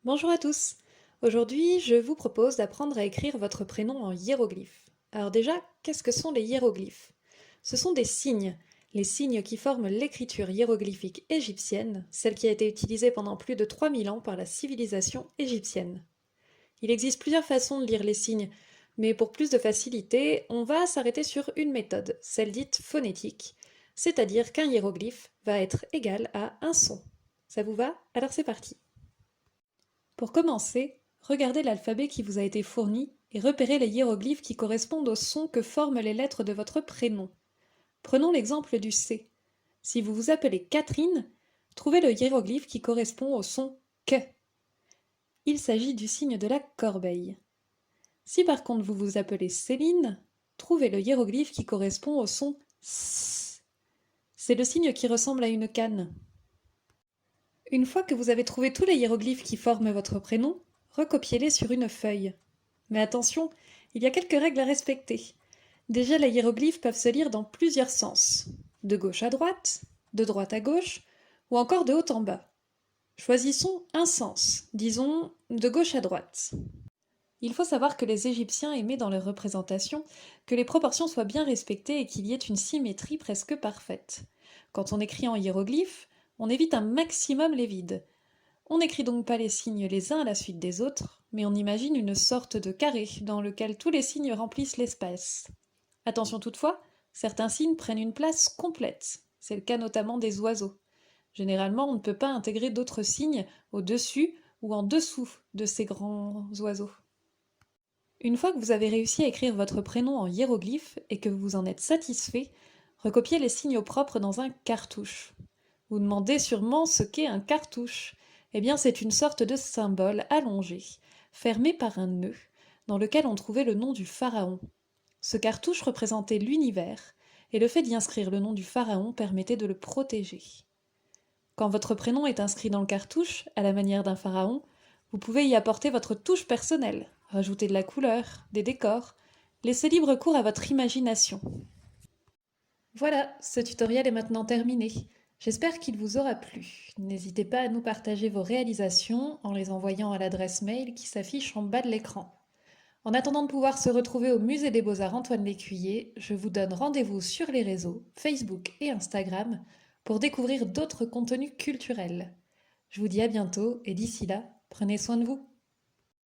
Bonjour à tous. Aujourd'hui, je vous propose d'apprendre à écrire votre prénom en hiéroglyphes. Alors déjà, qu'est-ce que sont les hiéroglyphes? Ce sont des signes, les signes qui forment l'écriture hiéroglyphique égyptienne, celle qui a été utilisée pendant plus de 3000 ans par la civilisation égyptienne. Il existe plusieurs façons de lire les signes, mais pour plus de facilité, on va s'arrêter sur une méthode, celle dite phonétique, c'est-à-dire qu'un hiéroglyphe va être égal à un son. Ça vous va? Alors c'est parti. Pour commencer, regardez l'alphabet qui vous a été fourni et repérez les hiéroglyphes qui correspondent au son que forment les lettres de votre prénom. Prenons l'exemple du C. Si vous vous appelez Catherine, trouvez le hiéroglyphe qui correspond au son K. Il s'agit du signe de la corbeille. Si par contre vous vous appelez Céline, trouvez le hiéroglyphe qui correspond au son S. C'est le signe qui ressemble à une canne. Une fois que vous avez trouvé tous les hiéroglyphes qui forment votre prénom, recopiez-les sur une feuille. Mais attention, il y a quelques règles à respecter. Déjà, les hiéroglyphes peuvent se lire dans plusieurs sens. De gauche à droite, de droite à gauche, ou encore de haut en bas. Choisissons un sens, disons de gauche à droite. Il faut savoir que les Égyptiens aimaient dans leurs représentations que les proportions soient bien respectées et qu'il y ait une symétrie presque parfaite. Quand on écrit en hiéroglyphes, on évite un maximum les vides. On n'écrit donc pas les signes les uns à la suite des autres, mais on imagine une sorte de carré dans lequel tous les signes remplissent l'espace. Attention toutefois, certains signes prennent une place complète. C'est le cas notamment des oiseaux. Généralement, on ne peut pas intégrer d'autres signes au-dessus ou en dessous de ces grands oiseaux. Une fois que vous avez réussi à écrire votre prénom en hiéroglyphe et que vous en êtes satisfait, recopiez les signes propres dans un cartouche. Vous demandez sûrement ce qu'est un cartouche. Eh bien, c'est une sorte de symbole allongé, fermé par un nœud, dans lequel on trouvait le nom du pharaon. Ce cartouche représentait l'univers, et le fait d'y inscrire le nom du pharaon permettait de le protéger. Quand votre prénom est inscrit dans le cartouche, à la manière d'un pharaon, vous pouvez y apporter votre touche personnelle, rajouter de la couleur, des décors, laisser libre cours à votre imagination. Voilà, ce tutoriel est maintenant terminé. J'espère qu'il vous aura plu. N'hésitez pas à nous partager vos réalisations en les envoyant à l'adresse mail qui s'affiche en bas de l'écran. En attendant de pouvoir se retrouver au Musée des Beaux-Arts Antoine Lécuyer, je vous donne rendez-vous sur les réseaux, Facebook et Instagram, pour découvrir d'autres contenus culturels. Je vous dis à bientôt et d'ici là, prenez soin de vous.